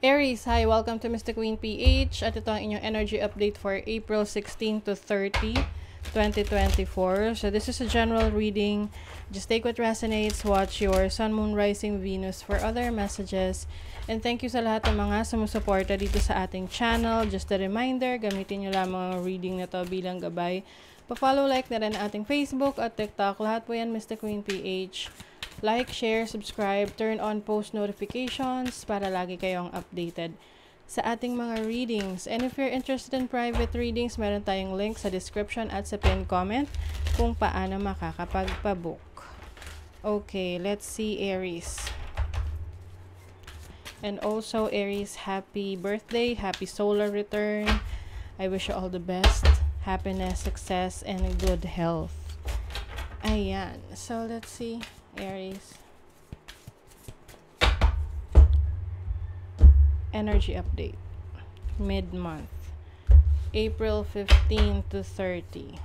Aries, hi! Welcome to Mr. Queen PH at ito ang inyong energy update for April 16 to 30, 2024. So this is a general reading. Just take what resonates, watch your Sun, Moon, Rising, Venus for other messages. And thank you sa lahat ng mga sumusuporta dito sa ating channel. Just a reminder, gamitin nyo lamang ang reading na to bilang gabay. Pa-follow, like na rin ating Facebook at TikTok. Lahat po yan Mr. Queen PH. Like, share, subscribe, turn on post notifications para lagi kayong updated sa ating mga readings. And if you're interested in private readings, meron tayong link sa description at sa pinned comment kung paano makakapagpabook. Okay, let's see Aries. And also Aries, happy birthday, happy solar return. I wish you all the best, happiness, success, and good health. Ayan, so let's see Aries. Energy update. Mid-month. April 15 to 30.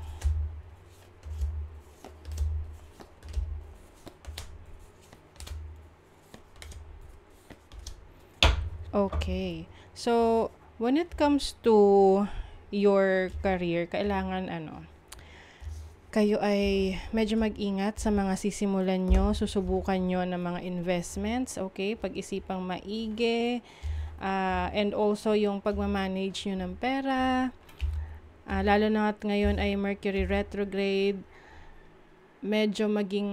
Okay. So, when it comes to your career, kailangan kayo ay medyo mag-ingat sa mga sisimulan nyo, susubukan nyo ng mga investments, okay? Pag-isipang maigi, and also yung pagmamanage nyo ng pera, lalo na at ngayon ay Mercury retrograde, medyo maging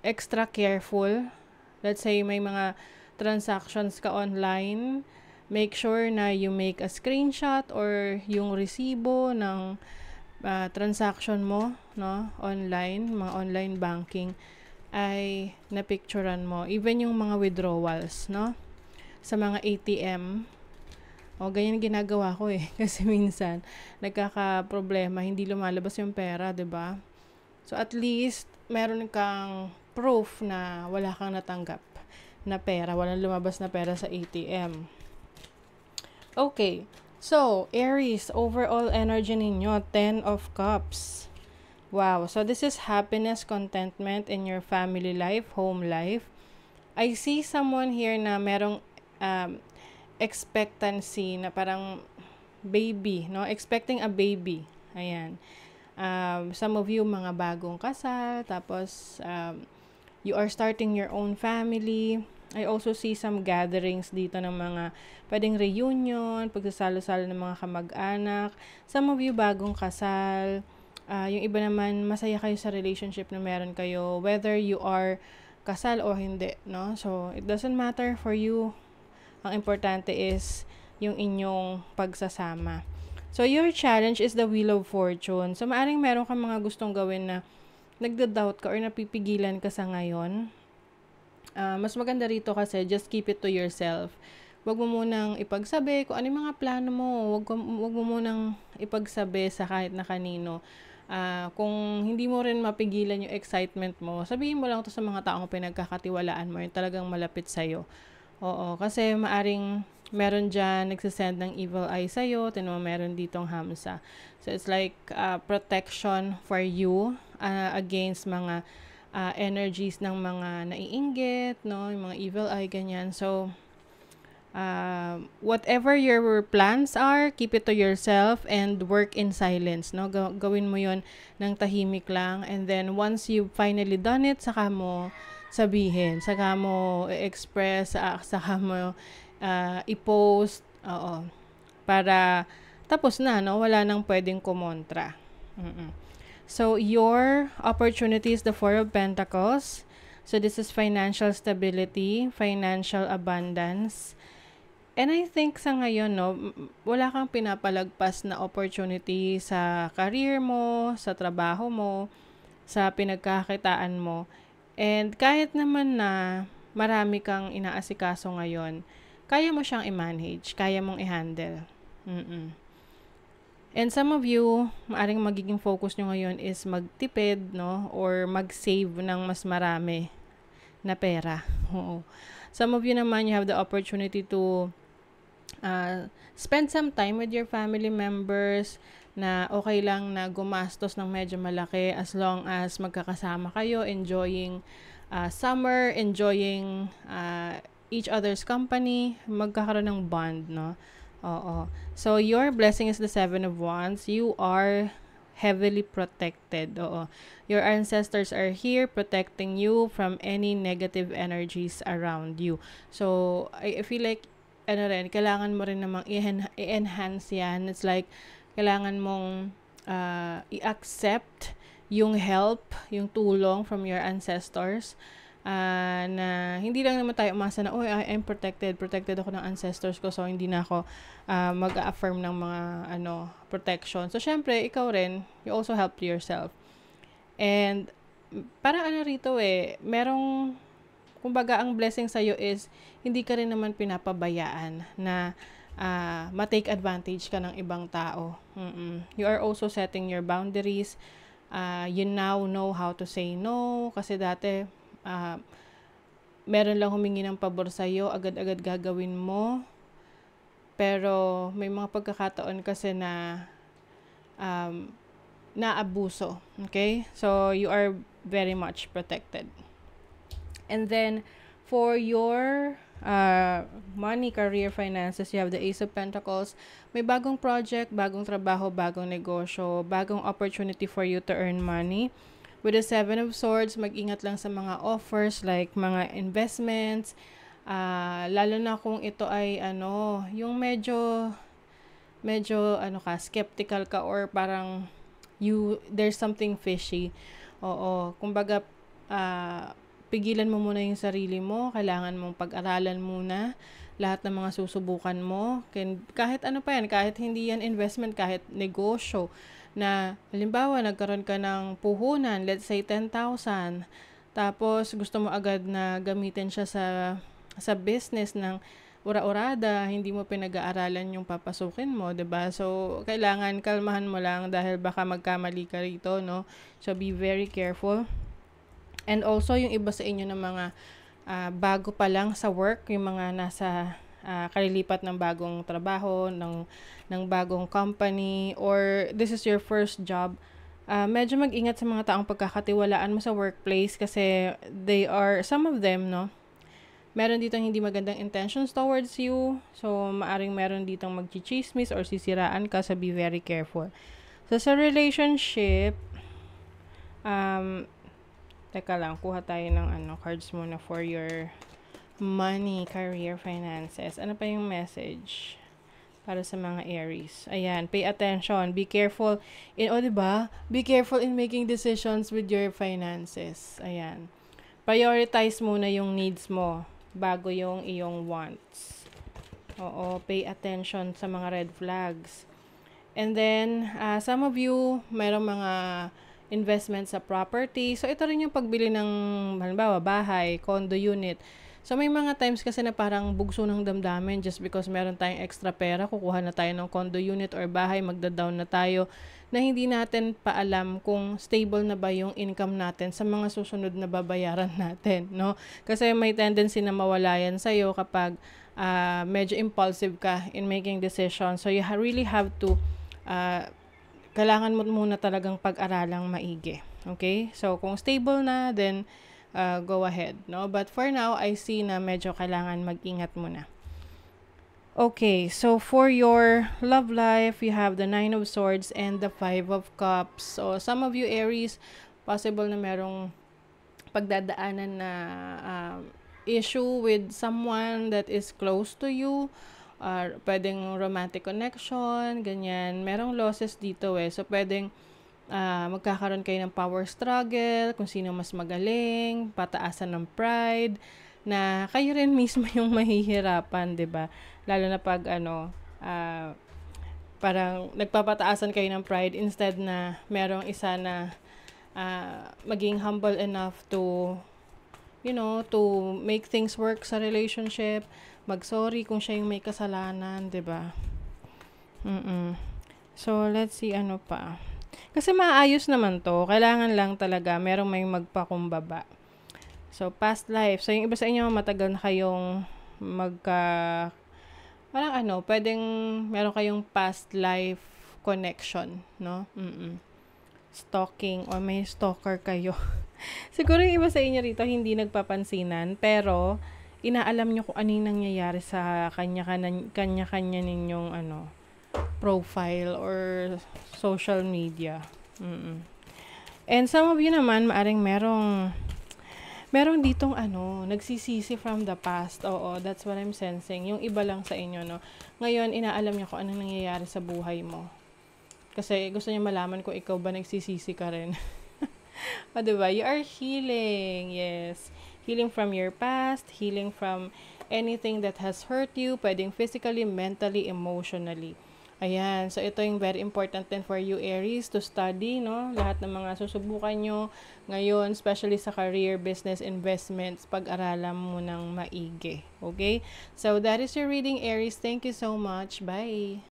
extra careful. Let's say may mga transactions ka online, make sure na you make a screenshot or yung resibo ng transaction mo, no, online, mga online banking ay napicturean mo, even yung mga withdrawals, no, sa mga ATM. Ganyan ginagawa ko kasi minsan nagkaka-problema, hindi lumalabas yung pera, 'di ba? So at least meron kang proof na wala kang natanggap na pera, walang lumabas na pera sa ATM. Okay. So, Aries, overall energy ninyo, 10 of Cups. Wow. So, this is happiness, contentment in your family life, home life. I see someone here na merong expectancy na parang baby, no? Expecting a baby. Ayan. Some of you, mga bagong kasal, tapos you are starting your own family. I also see some gatherings dito ng mga pwedeng reunion, pagsasalo-salo ng mga kamag-anak. Some of you bagong kasal. Yung iba naman, masaya kayo sa relationship na meron kayo, whether you are kasal o hindi, no? So, it doesn't matter for you. Ang importante is yung inyong pagsasama. So, your challenge is the Wheel of Fortune. So, maaring meron kang mga gustong gawin na nagda-doubt ka or napipigilan ka sa ngayon. Mas maganda rito kasi just keep it to yourself. Wag mo munang ipagsabi kung ano yung mga plano mo. Wag mo munang ipagsabi sa kahit na kanino. Kung hindi mo rin mapigilan yung excitement mo, sabihin mo lang to sa mga taong pinagkakatiwalaan mo, yung talagang malapit sa'yo. Oo, kasi maaring meron dyan nagsisend ng evil eye sa'yo, meron ditong hamsa. So, it's like protection for you against mga energies ng mga naiinggit, no, yung mga evil eye, ganyan. So, whatever your plans are, keep it to yourself and work in silence, no? Gawin mo yon ng tahimik lang, and then once you've finally done it, saka mo sabihin, saka mo express, saka mo i-post, para tapos na, no? Wala nang pwedeng kumontra. So, your opportunity is the Four of Pentacles. So, this is financial stability, financial abundance. And I think sa ngayon, no, wala kang pinapalagpas na opportunity sa career mo, sa trabaho mo, sa pinagkakitaan mo. And kahit naman na marami kang inaasikaso ngayon, kaya mo siyang i-manage, kaya mong i-handle. And some of you, maaring magiging focus nyo ngayon is magtipid, no? Or mag-save ng mas marami na pera. Oo. Some of you naman, you have the opportunity to spend some time with your family members na okay lang na gumastos ng medyo malaki as long as magkakasama kayo, enjoying summer, enjoying each other's company, magkakaroon ng bond, no? Oo. So, your blessing is the Seven of Wands. You are heavily protected. Oo. Your ancestors are here protecting you from any negative energies around you. So, I feel like, kailangan mo rin namang i-enhance yan. It's like, kailangan mong i-accept yung help, yung tulong from your ancestors. Na hindi lang naman tayo umasa na, I'm protected ako ng ancestors ko, so hindi na ako mag-affirm ng mga protection. So, syempre, ikaw rin, you also help yourself. And, parang rito merong, kumbaga, ang blessing sa'yo is, hindi ka rin naman pinapabayaan na ma-take advantage ka ng ibang tao. You are also setting your boundaries. You now know how to say no, kasi dati, meron lang humingi ng pabor sa'yo, agad-agad gagawin mo. Pero may mga pagkakataon kasi na naabuso. Okay? So, you are very much protected. And then, for your money, career, finances, you have the Ace of Pentacles. May bagong project, bagong trabaho, bagong negosyo, bagong opportunity for you to earn money. With the Seven of Swords, mag-ingat lang sa mga offers like mga investments, lalo na kung ito ay yung medyo skeptical ka, or parang there's something fishy. Oo, kumbaga pigilan mo muna yung sarili mo, kailangan mong pag-aralan muna lahat ng mga susubukan mo. Kahit kahit hindi yan investment, kahit negosyo, na halimbawa nagkaroon ka ng puhunan, let's say 10,000, tapos gusto mo agad na gamitin siya sa business ng ura-urada, hindi mo pinag-aaralan yung papasukin mo, 'di ba? So, kailangan kalmahan mo lang dahil baka magkamali ka rito, no? So, be very careful. And also, yung iba sa inyo ng mga bago pa lang sa work, yung mga nasa kalilipat ng bagong trabaho, ng bagong company, or this is your first job, medyo mag-ingat sa mga taong pagkakatiwalaan mo sa workplace, kasi some of them, no, meron ditong hindi magandang intentions towards you. So, maaring meron ditong magchichismis or sisiraan ka, so be very careful. So, sa relationship, teka lang, kuha tayo ng cards muna for your money, career, finances. Ano pa yung message para sa mga Aries? Ayan, pay attention. Be careful. Diba? Be careful in making decisions with your finances. Ayan. Prioritize muna yung needs mo bago yung iyong wants. Oo, pay attention sa mga red flags. And then, some of you, mayroong mga investment sa property. So, ito rin yung pagbili ng, halimbawa, bahay, condo unit. So, may mga times kasi na parang bugso ng damdamin just because meron tayong extra pera, kukuha na tayo ng condo unit or bahay, magda-down na tayo, na hindi natin paalam kung stable na ba yung income natin sa mga susunod na babayaran natin, no? Kasi may tendency na mawala yan sa'yo kapag medyo impulsive ka in making decisions. So, you really have to, kailangan mo muna talagang pag-aralang maigi. Okay? So, kung stable na, then go ahead, no? But for now, I see na medyo kailangan mag-ingat muna. Okay, so for your love life, you have the Nine of Swords and the Five of Cups. So, some of you Aries, possible na merong pagdadaanan na issue with someone that is close to you, or pwedeng romantic connection, ganyan. Merong losses dito So, pwedeng magkakaroon kayo ng power struggle, kung sino mas magaling, pataasan ng pride, na kayo rin mismo yung mahihirapan, 'di ba? Lalo na pag parang nagpapataasan kayo ng pride instead na merong isa na maging humble enough to to make things work sa relationship, mag-sorry kung siya yung may kasalanan, 'di ba? So, let's see ano pa. Kasi maayos naman to. Kailangan lang talaga merong may magpakumbaba. So, past life. So, yung iba sa inyo, matagal na kayong parang pwedeng meron kayong past life connection, no? Stalking, o may stalker kayo. Siguro yung iba sa inyo rito, hindi nagpapansinan, pero inaalam nyo kung ano yung nangyayari sa kanya-kanya ninyong profile or social media. And some of you naman, maaring merong ditong nagsisisi from the past. Oo, that's what I'm sensing. Yung iba lang sa inyo, no? Ngayon, inaalam niyo kung anong nangyayari sa buhay mo. Kasi gusto niyo malaman kung ikaw ba nagsisisi ka rin. O, diba? You are healing. Yes. Healing from your past, healing from anything that has hurt you, pwedeng physically, mentally, emotionally. Ayan. So, ito yung very important din for you, Aries, to study, no? Lahat ng mga susubukan nyo ngayon, especially sa career, business, investments, pag-aralan mo ng maigi. Okay? So, that is your reading, Aries. Thank you so much. Bye!